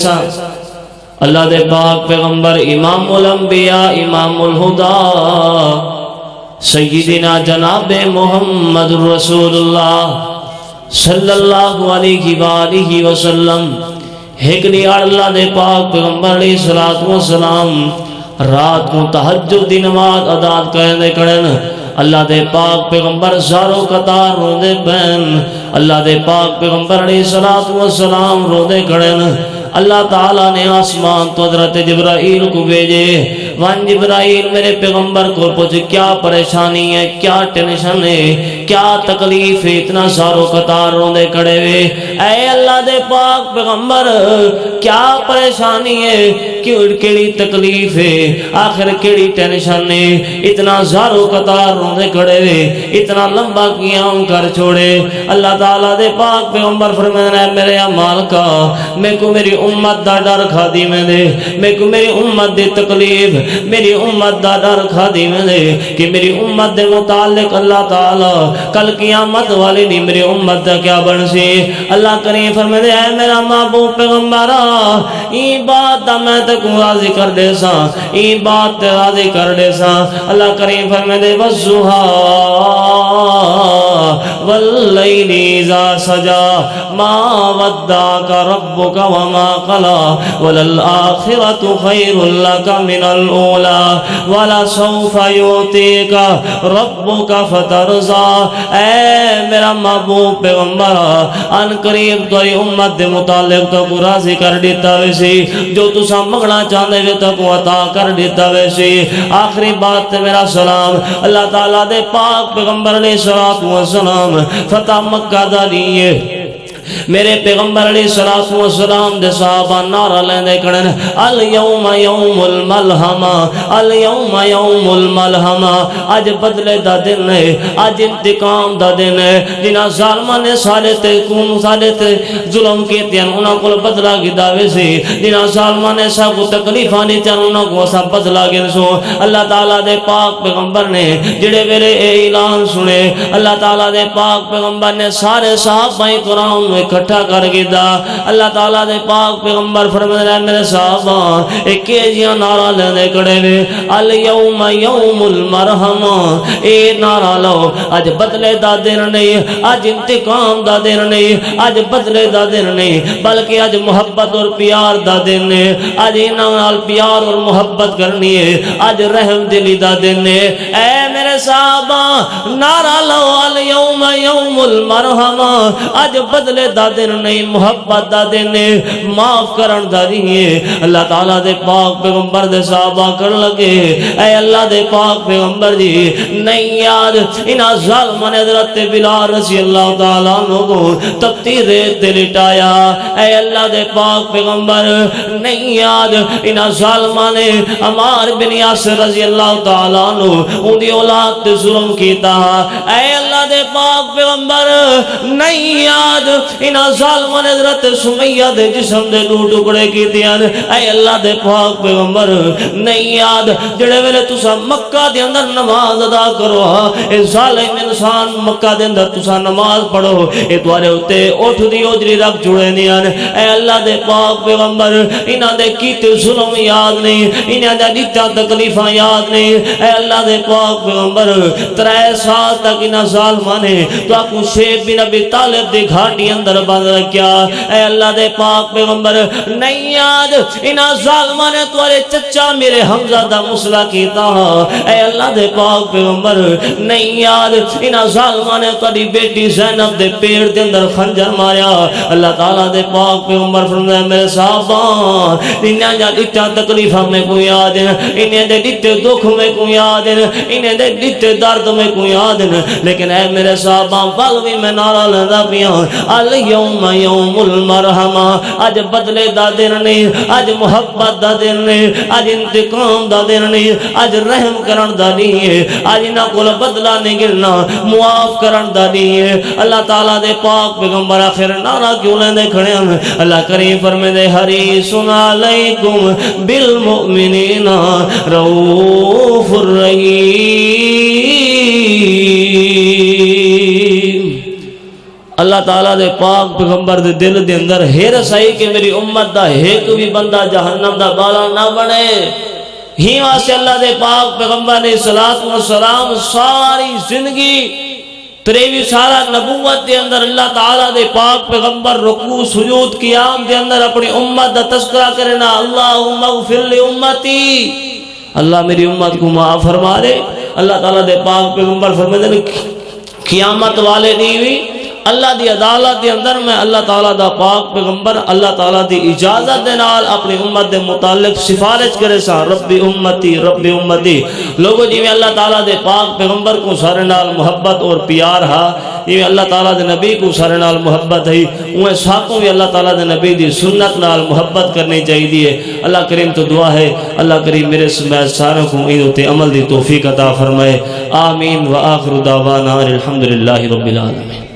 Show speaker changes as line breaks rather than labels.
اللہ دے پاک پیغمبر امام الانبیاء امام الہدا سیدنا جناب محمد رسول اللہ صلی اللہ علیہ وآلہ وسلم ایک نیار اللہ دے پاک پیغمبر علیہ السلام رات کو تہجد دی نماز ادا کرن اللہ دے پاک پیغمبر زارو قطار روندے پہن اللہ دے پاک پیغمبر علیہ السلام روندے کھڑن اللہ تعالیٰ نے آسمان تو حضرت جبرائیل کو بھیجے وان جبرائیل میرے پیغمبر کو پوچھ کیا پریشانی ہے کیا ٹینشن ہے کیا تکلیف ہے اتنا سارو قطار روندے کھڑے ہوئے اے اللہ دے پاک پیغمبر کیا پریشانی ہے کیڑی تکلیف ہے آخر کیڑی ٹینشن ہے اتنا سارو قطار روندے کھڑے ہوئے اتنا لمبا قیام کر چھوڑے اللہ تعالیٰ دے پاک پیغمبر فرمایا میرے اعمال کا میں کو میری امت دا ڈر کھا دی میں دے میں کو میری امت دے تکلیف میری امت دا ڈر کھا دی میں دے کہ میری امت دے متعلق اللہ تعالیٰ کل قیامت والی نہیں میری امت دا کیا بن سی اللہ کریم فرمائے اے میرا محبوب پیغمبرہ این بات دا میں تک راضی کر دے سا این بات راضی کر دے سا اللہ کریم فرمائے والضحیٰ واللیل اذا سجا ما ودعک ربک وما قلا وللآخرۃ خیر لک من الاولی ولسوف یعطیک ربک فترضی اے میرا محبوب پیغمبر ان قریب تیری امت دے متعلق تو کو راضی کر دیتا ویسی جو تسا منگنا چاہتے ہوئے تو کو عطا کر دیتا ویسی آخری بات میرا سلام اللہ تعالیٰ دے پاک پیغمبر علیہ السلام فتح مکہ دا دیئے میرے پیغمبر علیہ السلام دے صحابہ نعرہ لیندے کھڑن الیوم یوم الملحمہ الیوم یوم الملحمہ اج بدلے دا دن ہے اج انتقام دا دن ہے جنہاں ظالمہ نے سارے تے ظلم کیتے ہیں انہاں کو بدلہ کی دعوے سے جنہاں ظالمہ نے سب کو تکلیفاں دیتے ہیں انہاں کو سب بدلہ گن سو اللہ تعالیٰ دے پاک پیغمبر نے جڑے ویلے اے اعلان سنے اللہ تعالیٰ دے پاک پیغمبر نے سارے صحابہ کرام اکٹھا کر گیا اللہ تعالیٰ دے پاک پیغمبر فرمایا میرے صحابہ ایک جیاں نعرہ لیندے کھڑے نے الیوم یوم المرحمہ اے نعرہ لو اج بدلے دا دن نہیں اج انتقام دا دن نہیں اج بدلے دا دن نہیں بلکہ اج محبت اور پیار دا دن ہے اج انہاں نال پیار اور محبت کرنی ہے اج رحم دلی دا دن ہے اے میرے صحابہ نعرہ لو الیوم یوم المرحمہ اج بدلے دا دن نہیں محبت دا دن ہے معاف کرن دا دن ہے اللہ تعالیٰ دے پاک پیغمبر دے صحابہ کر لگے اے اللہ دے پاک پیغمبر جی نہیں یاد انہا ظالمان حضرت بلال رضی اللہ تعالیٰ عنہ کو تپتی ریت دے لٹایا اے اللہ دے پاک پیغمبر نہیں یاد انہا ظالمان عمار بن یاسر رضی اللہ تعالیٰ عنہ ان دی اولاد تے ظلم کیتا اے اللہ دے پاک پیغمبر نہیں یاد انہاں ظالمان حضرت سمیہ دے جسم دے دو ٹکڑے کیتے ہیں اے اللہ دے پاک پیغمبر نہیں یاد جڑے ویلے تسا مکہ دے اندر نماز ادا کرو اے ظالم انسان مکہ دے اندر تسا نماز پڑھو اے تواڈے اوتے اٹھ دی اوجری رکھ چھڑے نہیں اے اللہ دے پاک پیغمبر انہاں دے کیتے ظلم یاد نہیں انہاں دے دتا تکلیفاں یاد نہیں اے اللہ دے پاک پیغمبر 3 سال تک انہاں ظالمان نے تو اپو شیب بن ابی طالب دی گھاٹی اندر بند رکھیا اے اللہ دے پاک پیغمبر نہیں یاد انہاں ظالماں نے تمہارے چچا میرے حمزہ دا مسئلہ کیتا اے اللہ دے پاک پیغمبر نہیں یاد انہاں ظالماں نے تمہاری بیٹی زینب دے پیر دے اندر خنجر ماریا اللہ تعالیٰ دے پاک پیغمبر فرمایا میرے صحابہ انہاں جا دتا تکلیفاں میں کوئی یاد ہے انہیں دے دتے دکھ میں کوئی یاد ہے انہیں دے دتے درد میں کوئی یاد ہے لیکن اے میرے صحابہ بالوی میں نعرہ لیندا پیاں الیوم یوم المرحمہ اج بدلے دا دن نہیں اج محبت دا دن نہیں اج انتقام دا دن نہیں اج رحم کرن دا نہیں ہے اج انہاں کول بدلہ نہیں گرنا معاف کرن دا نہیں ہے اللہ تعالیٰ دے پاک پیغمبر آخر نعرہ کیوں لیندے کھڑے ہیں اللہ کریم فرمائے دے حریص علیکم بالمؤمنین رؤوف الرحیم اللہ تعالیٰ دے پاک پیغمبر دے دل دے اندر ہرس آئی کہ میری امت دا ایک بھی بندہ جہنم دا بالا نہ بنے. ہی واسطے اللہ دے پاک پیغمبر نے سلام ساری زندگی 23 سالہ نبوت دے اندر اللہ تعالیٰ دے پاک پیغمبر رکوع سجود قیام دے اندر اپنی امت دا تذکرہ کرنا. اللہم اغفر لی امتی، اللہ میری امت کو معاف فرما دے. اللہ تعالیٰ دے پاک پیغمبر فرمائے دے قیامت والے نہیں ہوئی اللہ دی عدالت دے اندر میں اللہ تعالیٰ دا پاک پیغمبر اللہ تعالیٰ دی اجازت دے نال اپنی امت دے متعلق سفارش کرے سا رب امتی رب امتی. لوگوں جی میں اللہ تعالیٰ دے پاک پیغمبر کو سارے نال محبت اور پیار ہا، جی اللہ تعالیٰ دے نبی کو سارے نال محبت ہے، انہیں ساکوں بھی اللہ تعالیٰ دے نبی دی سنت نال محبت کرنی چاہیے. اللہ کریم تو دعا ہے اللہ کریم میرے سمیت ساروں کو ایدوتے عمل دی توفیق عطا فرمائے. آمین و آخر دعوانا الحمدللہ رب العالمین.